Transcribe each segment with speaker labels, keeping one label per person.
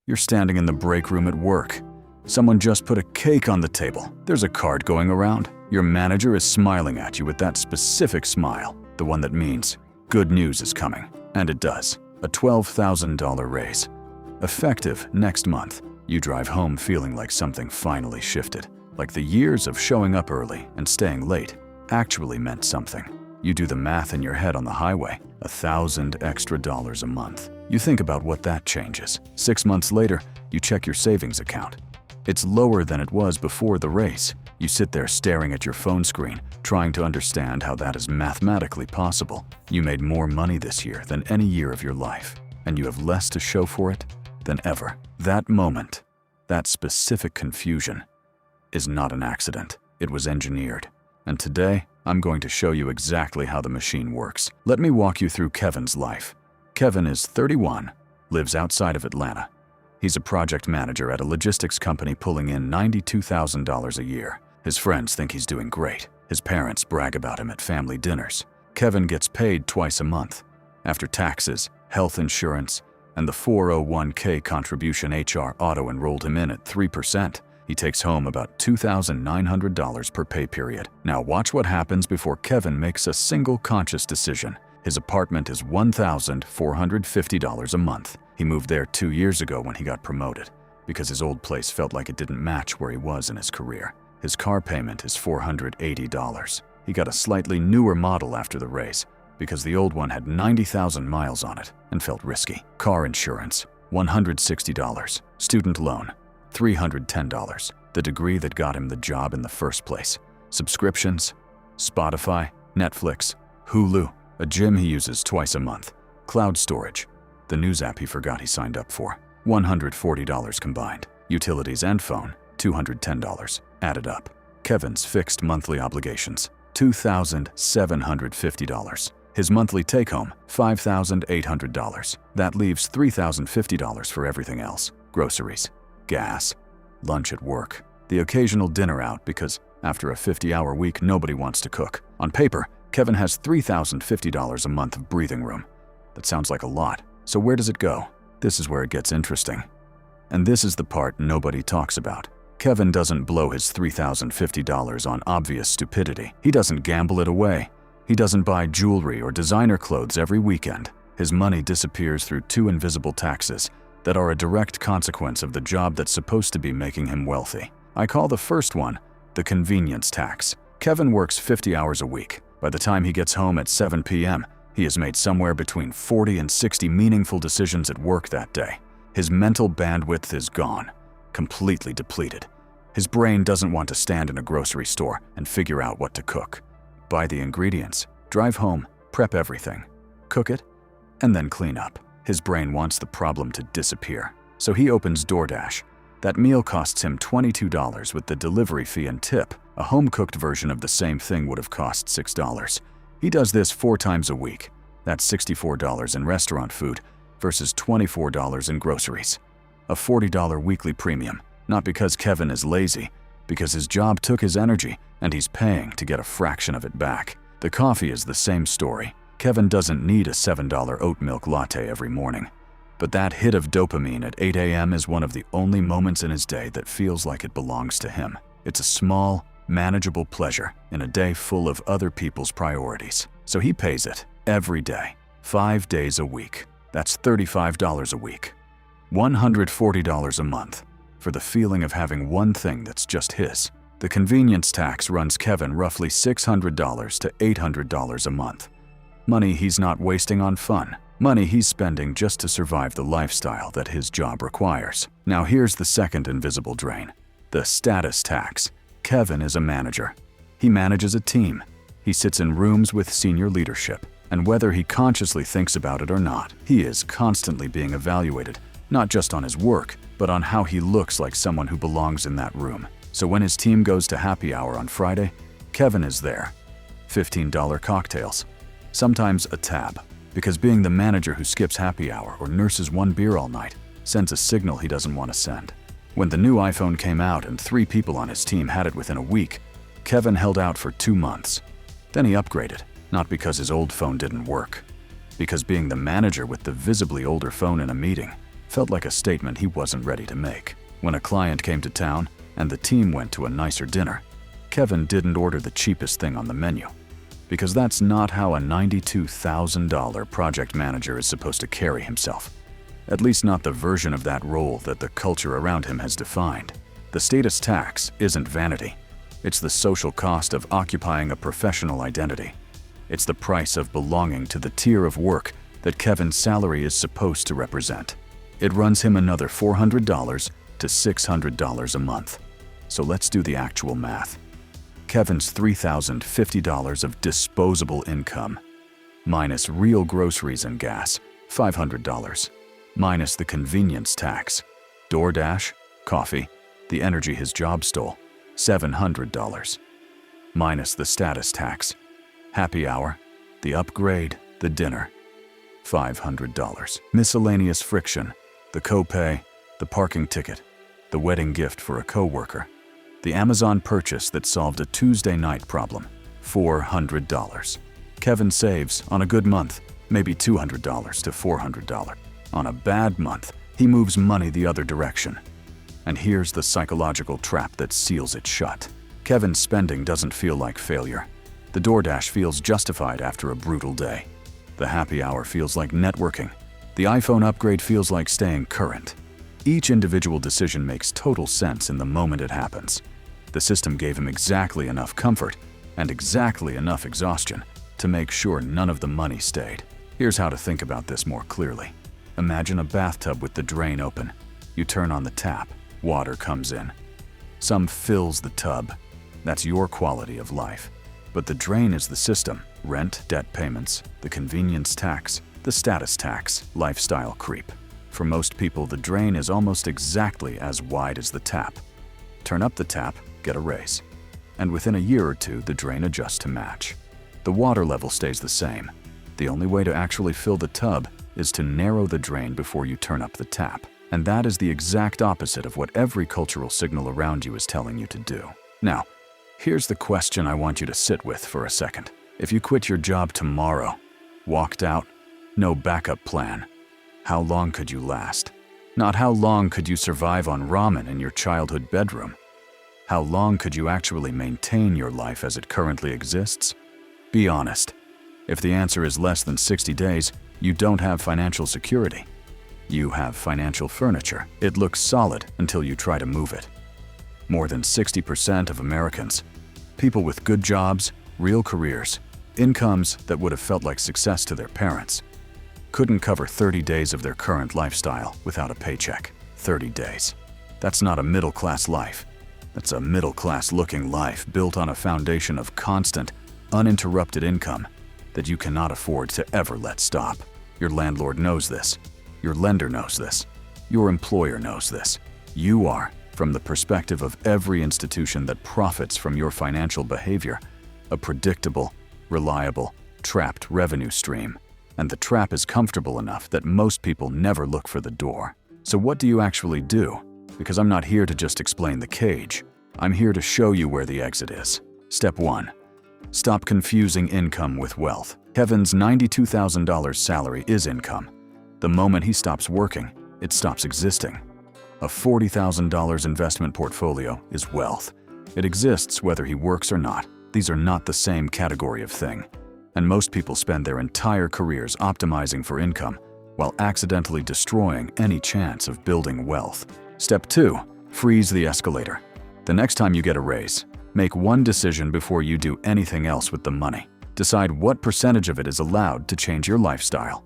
Speaker 1: You're standing in the break room at work. Someone just put a cake on the table. There's a cart going around. Your manager is smiling at you with that specific smile, the one that means good news is coming. And it does. A $12,000 raise. Effective next month. You drive home feeling like something finally shifted. Like the years of showing up early and staying late actually meant something. You do the math in your head on the highway. $1,000 extra a month. You think about what that changes. 6 months later, you check your savings account. It's lower than it was before the race. You sit there staring at your phone screen, trying to understand how that is mathematically possible. You made more money this year than any year of your life, and you have less to show for it than ever. That moment, that specific confusion, is not an accident. It was engineered. And today, I'm going to show you exactly how the machine works. Let me walk you through Kevin's life. Kevin is 31, lives outside of Atlanta. He's a project manager at a logistics company pulling in $92,000 a year. His friends think he's doing great. His parents brag about him at family dinners. Kevin gets paid twice a month. After taxes, health insurance, and the 401k contribution HR auto-enrolled him in at 3%. He takes home about $2,900 per pay period. Now watch what happens before Kevin makes a single conscious decision. His apartment is $1,450 a month. He moved there 2 years ago when he got promoted, because his old place felt like it didn't match where he was in his career. His car payment is $480. He got a slightly newer model after the race, because the old one had 90,000 miles on it and felt risky. Car insurance, $160. Student loan, $310. The degree that got him the job in the first place. Subscriptions, Spotify, Netflix, Hulu, a gym he uses twice a month, cloud storage, the news app he forgot he signed up for, $140 combined. Utilities and phone, $210. Added up. Kevin's fixed monthly obligations, $2,750. His monthly take-home, $5,800. That leaves $3,050 for everything else. Groceries, gas, lunch at work, the occasional dinner out because after a 50-hour week, nobody wants to cook. On paper, Kevin has $3,050 a month of breathing room. That sounds like a lot. So where does it go? This is where it gets interesting. And this is the part nobody talks about. Kevin doesn't blow his $3,050 on obvious stupidity. He doesn't gamble it away. He doesn't buy jewelry or designer clothes every weekend. His money disappears through 2 invisible taxes that are a direct consequence of the job that's supposed to be making him wealthy. I call the first one the convenience tax. Kevin works 50 hours a week. By the time he gets home at 7 p.m., he has made somewhere between 40 and 60 meaningful decisions at work that day. His mental bandwidth is gone, completely depleted. His brain doesn't want to stand in a grocery store and figure out what to cook. Buy the ingredients, drive home, prep everything, cook it, and then clean up. His brain wants the problem to disappear. So he opens DoorDash. That meal costs him $22 with the delivery fee and tip. A home-cooked version of the same thing would have cost $6. He does this 4 times a week. That's $64 in restaurant food versus $24 in groceries. A $40 weekly premium, not because Kevin is lazy, because his job took his energy and he's paying to get a fraction of it back. The coffee is the same story. Kevin doesn't need a $7 oat milk latte every morning. But that hit of dopamine at 8 a.m. is one of the only moments in his day that feels like it belongs to him. It's a small, manageable pleasure in a day full of other people's priorities. So he pays it every day, 5 days a week. That's $35 a week. $140 a month for the feeling of having one thing that's just his. The convenience tax runs Kevin roughly $600 to $800 a month. Money he's not wasting on fun. Money he's spending just to survive the lifestyle that his job requires. Now here's the second invisible drain, the status tax. Kevin is a manager. He manages a team. He sits in rooms with senior leadership. And whether he consciously thinks about it or not, he is constantly being evaluated, not just on his work, but on how he looks like someone who belongs in that room. So when his team goes to happy hour on Friday, Kevin is there. $15 cocktails. Sometimes a tab, because being the manager who skips happy hour or nurses 1 beer all night sends a signal he doesn't want to send. When the new iPhone came out and 3 people on his team had it within a week, Kevin held out for 2 months. Then he upgraded, not because his old phone didn't work, because being the manager with the visibly older phone in a meeting felt like a statement he wasn't ready to make. When a client came to town and the team went to a nicer dinner, Kevin didn't order the cheapest thing on the menu, because that's not how a $92,000 project manager is supposed to carry himself. At least not the version of that role that the culture around him has defined. The status tax isn't vanity. It's the social cost of occupying a professional identity. It's the price of belonging to the tier of work that Kevin's salary is supposed to represent. It runs him another $400 to $600 a month. So let's do the actual math. Kevin's $3,050 of disposable income, minus real groceries and gas, $500, minus the convenience tax, DoorDash, coffee, the energy his job stole, $700, minus the status tax, happy hour, the upgrade, the dinner, $500, miscellaneous friction, the copay, the parking ticket, the wedding gift for a coworker, the Amazon purchase that solved a Tuesday night problem, $400. Kevin saves, on a good month, maybe $200 to $400. On a bad month, he moves money the other direction. And here's the psychological trap that seals it shut. Kevin's spending doesn't feel like failure. The DoorDash feels justified after a brutal day. The happy hour feels like networking. The iPhone upgrade feels like staying current. Each individual decision makes total sense in the moment it happens. The system gave him exactly enough comfort and exactly enough exhaustion to make sure none of the money stayed. Here's how to think about this more clearly. Imagine a bathtub with the drain open. You turn on the tap, water comes in. Some fills the tub. That's your quality of life. But the drain is the system: rent, debt payments, the convenience tax, the status tax, lifestyle creep. For most people, the drain is almost exactly as wide as the tap. Turn up the tap, get a raise. And within a year or two, the drain adjusts to match. The water level stays the same. The only way to actually fill the tub is to narrow the drain before you turn up the tap. And that is the exact opposite of what every cultural signal around you is telling you to do. Now, here's the question I want you to sit with for a second. If you quit your job tomorrow, walked out, no backup plan, how long could you last? Not how long could you survive on ramen in your childhood bedroom. How long could you actually maintain your life as it currently exists? Be honest. If the answer is less than 60 days, you don't have financial security. You have financial furniture. It looks solid until you try to move it. More than 60% of Americans, people with good jobs, real careers, incomes that would have felt like success to their parents, couldn't cover 30 days of their current lifestyle without a paycheck. 30 days. That's not a middle-class life. That's a middle-class looking life built on a foundation of constant, uninterrupted income that you cannot afford to ever let stop. Your landlord knows this. Your lender knows this. Your employer knows this. You are, from the perspective of every institution that profits from your financial behavior, a predictable, reliable, trapped revenue stream. And the trap is comfortable enough that most people never look for the door. So what do you actually do? Because I'm not here to just explain the cage. I'm here to show you where the exit is. Step 1. Stop confusing income with wealth. Kevin's $92,000 salary is income. The moment he stops working, it stops existing. A $40,000 investment portfolio is wealth. It exists whether he works or not. These are not the same category of thing. And most people spend their entire careers optimizing for income while accidentally destroying any chance of building wealth. Step 2. Freeze the escalator. The next time you get a raise, make one decision before you do anything else with the money. Decide what percentage of it is allowed to change your lifestyle,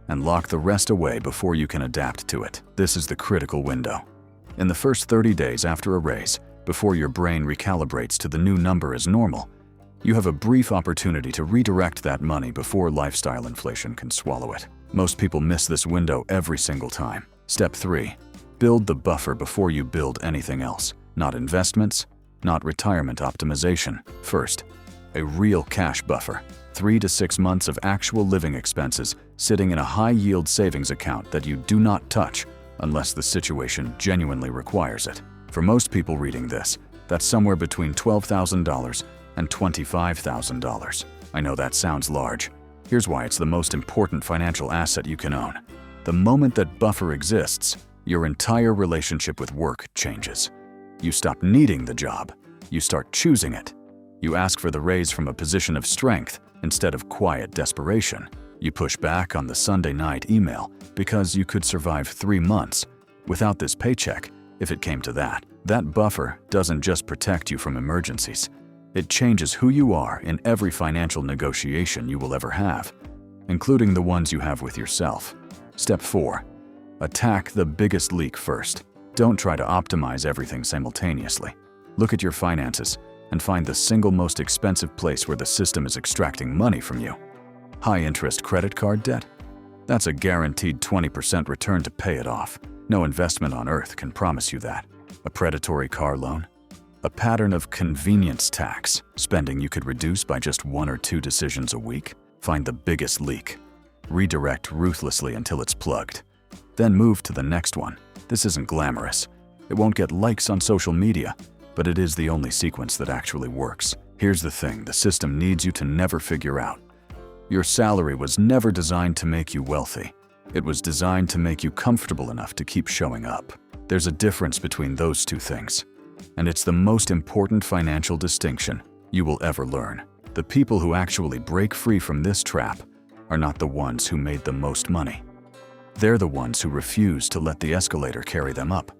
Speaker 1: and lock the rest away before you can adapt to it. This is the critical window. In the first 30 days after a raise, before your brain recalibrates to the new number as normal, you have a brief opportunity to redirect that money before lifestyle inflation can swallow it. Most people miss this window every single time. Step 3. Build the buffer before you build anything else. Not investments, not retirement optimization. First, a real cash buffer. 3 to 6 months of actual living expenses sitting in a high-yield savings account that you do not touch unless the situation genuinely requires it. For most people reading this, that's somewhere between $12,000 and $25,000. I know that sounds large. Here's why it's the most important financial asset you can own. The moment that buffer exists, your entire relationship with work changes. You stop needing the job. You start choosing it. You ask for the raise from a position of strength instead of quiet desperation. You push back on the Sunday night email because you could survive 3 months without this paycheck if it came to that. That buffer doesn't just protect you from emergencies. It changes who you are in every financial negotiation you will ever have, including the ones you have with yourself. Step 4. Attack the biggest leak first. Don't try to optimize everything simultaneously. Look at your finances and find the single most expensive place where the system is extracting money from you. High-interest credit card debt? That's a guaranteed 20% return to pay it off. No investment on earth can promise you that. A predatory car loan? A pattern of convenience tax, spending you could reduce by just 1 or 2 decisions a week? Find the biggest leak. Redirect ruthlessly until it's plugged. Then move to the next one. This isn't glamorous. It won't get likes on social media, but it is the only sequence that actually works. Here's the thing the system needs you to never figure out. Your salary was never designed to make you wealthy. It was designed to make you comfortable enough to keep showing up. There's a difference between those two things, and it's the most important financial distinction you will ever learn. The people who actually break free from this trap are not the ones who made the most money. They're the ones who refuse to let the escalator carry them up,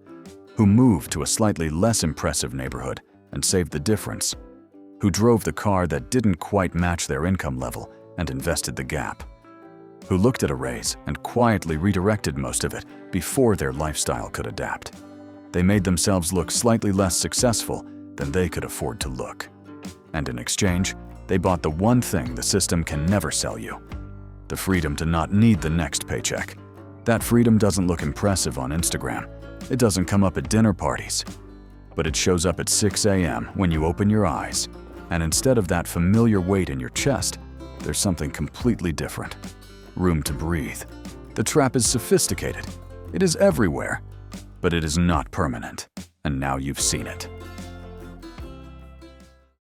Speaker 1: who moved to a slightly less impressive neighborhood and saved the difference, who drove the car that didn't quite match their income level and invested the gap, who looked at a raise and quietly redirected most of it before their lifestyle could adapt. They made themselves look slightly less successful than they could afford to look. And in exchange, they bought the one thing the system can never sell you: the freedom to not need the next paycheck. That freedom doesn't look impressive on Instagram. It doesn't come up at dinner parties. But it shows up at 6 a.m. when you open your eyes. And instead of that familiar weight in your chest, there's something completely different. Room to breathe. The trap is sophisticated. It is everywhere. But it is not permanent. And now you've seen it.